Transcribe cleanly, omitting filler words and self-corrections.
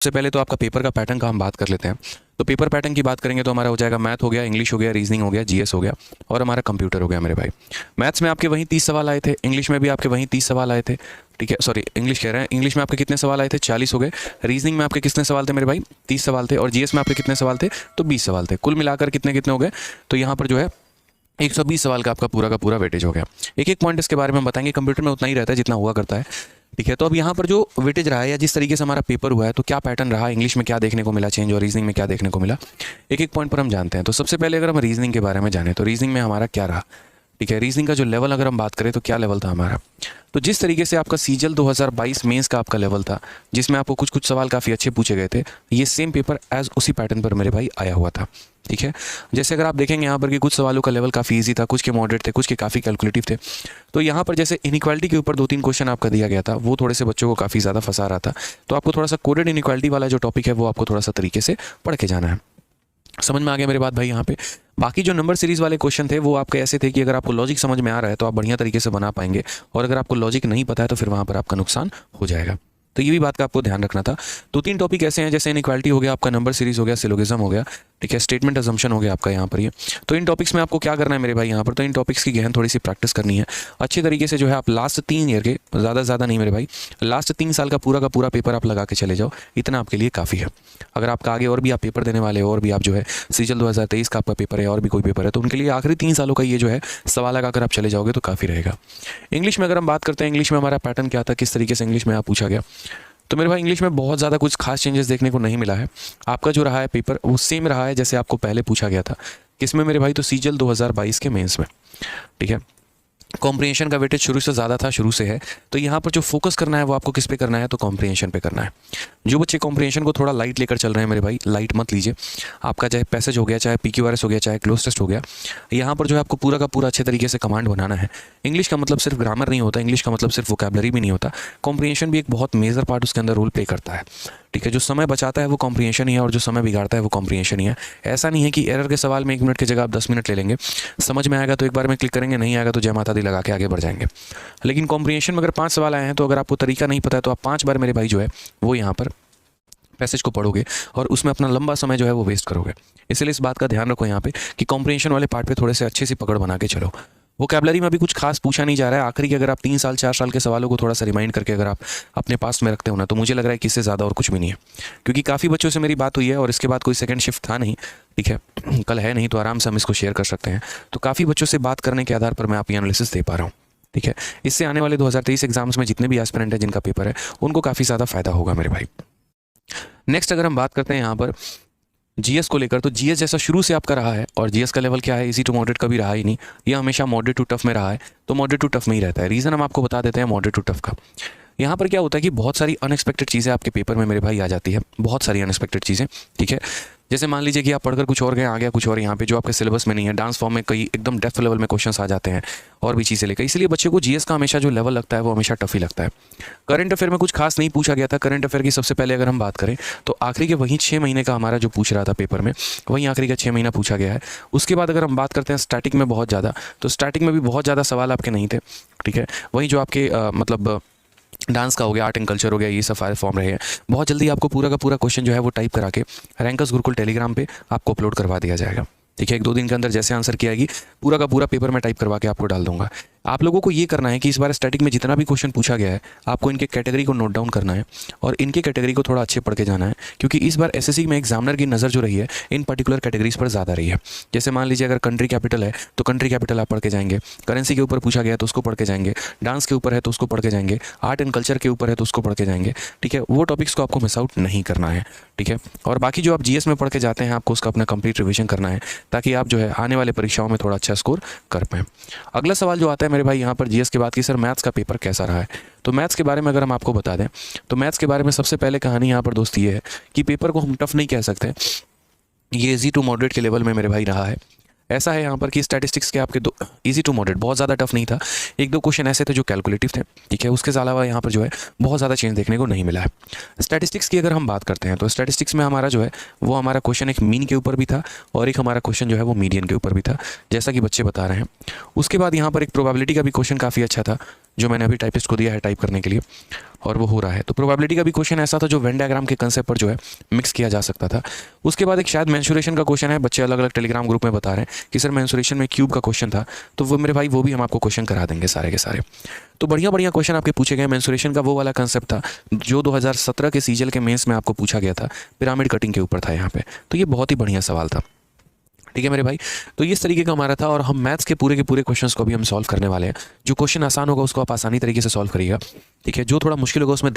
सबसे पहले तो आपका पेपर का पैटर्न का हम बात कर लेते हैं। तो पेपर पैटर्न की बात करेंगे तो हमारा हो जाएगा मैथ हो गया, इंग्लिश हो गया, रीजनिंग हो गया, जीएस हो गया और हमारा कंप्यूटर हो गया मेरे भाई। मैथ्स में आपके वहीं 30 सवाल आए थे, इंग्लिश में भी आपके वहीं 30 सवाल आए थे। ठीक है, सॉरी इंग्लिश कह रहे हैं, इंग्लिश में आपके कितने सवाल आए थे? 40 हो गए। रीजनिंग में आपके कितने सवाल थे मेरे भाई? 30 सवाल थे। और जीएस में आपके कितने सवाल थे? तो 20 सवाल थे। कुल मिलाकर कितने कितने हो गए? तो यहाँ पर जो है 120 सवाल का आपका पूरा वेटेज हो गया। एक एक पॉइंट इसके बारे में हम बताएंगे। कंप्यूटर में उतना ही रहता है जितना हुआ करता है। ठीक है, तो अब यहाँ पर जो वेटेज रहा है या जिस तरीके से हमारा पेपर हुआ है तो क्या पैटर्न रहा, इंग्लिश में क्या देखने को मिला चेंज और रीजनिंग में क्या देखने को मिला, एक एक पॉइंट पर हम जानते हैं। तो सबसे पहले अगर हम रीजनिंग के बारे में जाने तो रीजनिंग में हमारा क्या रहा। ठीक है, रीजनिंग का जो लेवल अगर हम बात करें तो क्या लेवल था हमारा। तो जिस तरीके से आपका सीजल 2022 मेंस का आपका लेवल था, जिसमें आपको कुछ कुछ सवाल काफ़ी अच्छे पूछे गए थे, ये सेम पेपर एज उसी पैटर्न पर मेरे भाई आया हुआ था। ठीक है, जैसे अगर आप देखेंगे यहाँ पर कि कुछ सवालों का लेवल काफ़ी इजी था, कुछ के मॉडरेट थे, कुछ के काफ़ी कैलकुलेटिव थे। तो यहाँ पर जैसे इनइक्वालिटी के ऊपर 2-3 क्वेश्चन आपका दिया गया था, वो थोड़े से बच्चों को काफ़ी ज़्यादा फंसा रहा था। तो आपको थोड़ा सा कोडेड इनइक्वालिटी वाला जो टॉपिक है वो आपको थोड़ा सा तरीके से पढ़ के जाना है। समझ में आ गया मेरी बात भाई यहाँ पे। बाकी जो नंबर सीरीज वाले क्वेश्चन थे वो आपके ऐसे थे कि अगर आपको लॉजिक समझ में आ रहा है तो आप बढ़िया तरीके से बना पाएंगे, और अगर आपको लॉजिक नहीं पता है तो फिर वहाँ पर आपका नुकसान हो जाएगा। तो ये भी बात का आपको ध्यान रखना था। 2-3 टॉपिक ऐसे हैं जैसे इनइक्वालिटी हो गया, आपका नंबर सीरीज हो गया, सिलोगिज्म हो गया, ठीक है, स्टेटमेंट अजम्पशन हो गया आपका यहाँ पर ये। तो इन टॉपिक्स में आपको क्या करना है मेरे भाई यहाँ पर, तो इन टॉपिक्स की गहन थोड़ी सी प्रैक्टिस करनी है अच्छी तरीके से। जो है आप लास्ट 3 ईयर के, ज़्यादा नहीं मेरे भाई, लास्ट 3 साल का पूरा पेपर आप लगा के चले जाओ, इतना आपके लिए काफ़ी है। अगर आपका आगे और भी आप पेपर देने वाले हो और भी आप जो है सीजल 2023 का आपका पेपर है और भी कोई पेपर है, तो उनके लिए आखिरी 3 सालों का ये जो है सवाल लगाकर आप चले जाओगे तो काफ़ी रहेगा। इंग्लिश में अगर हम बात करते हैं, इंग्लिश में हमारा पैटर्न क्या था, किस तरीके से इंग्लिश में आप पूछा गया, तो मेरे भाई इंग्लिश में बहुत ज़्यादा कुछ खास चेंजेस देखने को नहीं मिला है। आपका जो रहा है पेपर वो सेम रहा है जैसे आपको पहले पूछा गया था। किसमें मेरे भाई? तो सीजल 2022 के मेंस में। ठीक है, कॉम्प्रिहेंशन का वेटेज शुरू से ज़्यादा था, शुरू से है। तो यहाँ पर जो फोकस करना है वो आपको किस पे करना है? तो कॉम्प्रिहेंशन पे करना है। जो बच्चे कॉम्प्रिहेंशन को थोड़ा लाइट लेकर चल रहे हैं मेरे भाई, लाइट मत लीजिए। आपका चाहे पैसेज हो गया, चाहे पीक्यूआरएस हो गया, चाहे क्लोज टेस्ट हो गया, यहाँ पर जो है आपको पूरा का पूरा अच्छे तरीके से कमांड बनाना है। इंग्लिश का मतलब सिर्फ ग्रामर नहीं होता, इंग्लिश का मतलब सिर्फ वोकैबलरी भी नहीं होता, कॉम्प्रिहेंशन भी एक बहुत मेजर पार्ट उसके अंदर रोल प्ले करता है। ठीक है, जो समय बचाता है वो कॉम्प्रिहेंशन ही है और जो समय बिगाड़ता है वो कॉम्प्रिहेंशन ही है। ऐसा नहीं है कि एरर के सवाल में 1 मिनट की जगह आप 10 मिनट ले लेंगे। समझ में आएगा तो एक बार में क्लिक करेंगे, नहीं आएगा तो जय माता दी लगा के आगे बढ़ जाएंगे। लेकिन कॉम्प्रिहेंशन में अगर 5 सवाल आए हैं तो अगर आपको तरीका नहीं पता है तो आप 5 बार मेरे भाई जो है वो यहाँ पर पैसेज को पढ़ोगे और उसमें अपना लंबा समय जो है वो वेस्ट करोगे। इसलिए इस बात का ध्यान रखो यहाँ पे कि कॉम्प्रिहेंशन वाले पार्ट पे थोड़े से अच्छे से पकड़ बना के चलो। वोकैबलरी में अभी कुछ खास पूछा नहीं जा रहा है। आखिरी के अगर आप 3 साल 4 साल के सवालों को थोड़ा सा रिमाइंड करके अगर आप अपने पास में रखते हो ना, तो मुझे लग रहा है कि इससे ज़्यादा और कुछ भी नहीं है। क्योंकि काफ़ी बच्चों से मेरी बात हुई है और इसके बाद कोई सेकंड शिफ्ट था नहीं। ठीक है, कल है नहीं तो आराम से हम इसको शेयर कर सकते हैं। तो काफ़ी बच्चों से बात करने के आधार पर मैं आप ये एनालिसिस दे पा रहा हूँ। ठीक है, इससे आने वाले 2023 एग्जाम्स में जितने भी एस्पिरेंट हैं जिनका पेपर है उनको काफ़ी ज़्यादा फायदा होगा मेरे भाई। नेक्स्ट अगर हम बात करते हैं यहाँ पर जीएस को लेकर, तो जीएस जैसा शुरू से आपका रहा है और जीएस का लेवल क्या है? इजी टू मॉडरेट कभी रहा ही नहीं, ये हमेशा मॉडरेट टू टफ में रहा है। तो मॉडरेट टू टफ में ही रहता है। रीज़न हम आपको बता देते हैं मॉडरेट टू टफ का। यहाँ पर क्या होता है कि बहुत सारी अनएक्सपेक्टेड चीज़ें आपके पेपर में मेरे भाई आ जाती है, बहुत सारी अनएक्सपेक्टेड चीज़ें। ठीक है, जैसे मान लीजिए कि आप पढ़कर कुछ और गए, आ गया कुछ और यहाँ पे जो आपके सिलेबस में नहीं है। डांस फॉर्म में कई एकदम डेप्थ लेवल में क्वेश्चंस आ जाते हैं और भी चीज़ें लेकर। इसलिए बच्चे को जीएस का हमेशा जो लेवल लगता है वो हमेशा टफ ही लगता है। करंट अफेयर में कुछ खास नहीं पूछा गया था। करंट अफेयर की सबसे पहले अगर हम बात करें तो आखिरी के वहीं 6 महीने का हमारा जो पूछ रहा था पेपर में, वहीं आखिरी का 6 महीना पूछा गया है। उसके बाद अगर हम बात करते हैं स्टैटिक में बहुत ज़्यादा, तो स्टैटिक में भी बहुत ज़्यादा सवाल आपके नहीं थे। ठीक है, वहीं जो आपके मतलब डांस का हो गया, आर्ट एंड कल्चर हो गया, ये सब फाइल फॉर्म रहे हैं। बहुत जल्दी आपको पूरा का पूरा क्वेश्चन जो है वो टाइप करा के रैंकर्स गुरुकुल टेलीग्राम पे आपको अपलोड करवा दिया जाएगा। ठीक है, 1-2 दिन के अंदर जैसे आंसर की आएगी पूरा का पूरा पेपर में टाइप करवा के आपको डाल दूंगा। आप लोगों को ये करना है कि इस बार स्टैटिक में जितना भी क्वेश्चन पूछा गया है आपको इनके कैटेगरी को नोट डाउन करना है और इनके कैटेगरी को थोड़ा अच्छे पढ़ के जाना है। क्योंकि इस बार एसएससी में एग्जामिनर की नज़र जो रही है इन पर्टिकुलर कैटेगरीज पर ज़्यादा रही है। जैसे मान लीजिए अगर कंट्री कैपिटल है तो कंट्री कैपिटल आप पढ़ के जाएंगे, करेंसी के ऊपर पूछा गया तो उसको पढ़ के जाएंगे, डांस के ऊपर है तो उसको पढ़ के जाएंगे, आर्ट एंड कल्चर के ऊपर है तो उसको पढ़ के जाएंगे। ठीक है, वो टॉपिक्स को आपको मिस आउट नहीं करना है। ठीक है, और बाकी जो आप जीएस में पढ़ के जाते हैं आपको उसका अपना कंप्लीट रिविजन करना है ताकि आप जो है आने वाले परीक्षाओं में थोड़ा अच्छा स्कोर कर पाएँ। अगला सवाल जो आता है मेरे भाई यहाँ पर जीएस के बाद कि सर मैथ्स का पेपर कैसा रहा है। तो मैथ्स के बारे में अगर हम आपको बता दें तो मैथ्स के बारे में सबसे पहले कहानी यहाँ पर दोस्त ये है कि पेपर को हम टफ नहीं कह सकते, ये इजी टू मॉडरेट के लेवल में मेरे भाई रहा है। ऐसा है यहाँ पर कि स्टैटिस्टिक्स के आपके 2 इजी टू मॉडरेट, बहुत ज़्यादा टफ नहीं था। 1-2 क्वेश्चन ऐसे थे जो कैलकुलेटिव थे। ठीक है, उसके अलावा यहाँ पर जो है बहुत ज़्यादा चेंज देखने को नहीं मिला है। स्टैटिस्टिक्स की अगर हम बात करते हैं तो स्टैटिस्टिक्स में हमारा जो है वो हमारा क्वेश्चन एक मीन के ऊपर भी था और एक हमारा क्वेश्चन जो है वो मीडियन के ऊपर भी था, जैसा कि बच्चे बता रहे हैं। उसके बाद यहाँ पर एक प्रोबेबिलिटी का भी क्वेश्चन काफ़ी अच्छा था जो मैंने अभी टाइपिस्ट को दिया है टाइप करने के लिए, और वो हो रहा है। तो प्रोबेबिलिटी का भी क्वेश्चन ऐसा था जो वेन डायग्राम के कंसेप्ट पर जो है मिक्स किया जा सकता था। उसके बाद एक शायद मेंसुरेशन का क्वेश्चन है, बच्चे अलग अलग टेलीग्राम ग्रुप में बता रहे हैं कि सर मेंसुरेशन में क्यूब का क्वेश्चन था, तो वो मेरे भाई वो भी हम आपको क्वेश्चन करा देंगे सारे के सारे। तो बढ़िया बढ़िया क्वेश्चन आपके पूछे गए। मेंसुरेशन का वो वाला कंसेप्ट था जो 2017 के सीजल के मेंस में आपको पूछा गया था, पिरामिड कटिंग के ऊपर था यहाँ पे। तो ये बहुत ही बढ़िया सवाल था, ठीक है मेरे भाई। तो इस तरीके का हमारा था, और हम मैथ्स के पूरे क्वेश्चंस को भी हम सॉल्व करने वाले हैं। जो क्वेश्चन आसान होगा उसको आप आसानी तरीके से सॉल्व करिएगा, ठीक है। जो थोड़ा मुश्किल होगा उसमें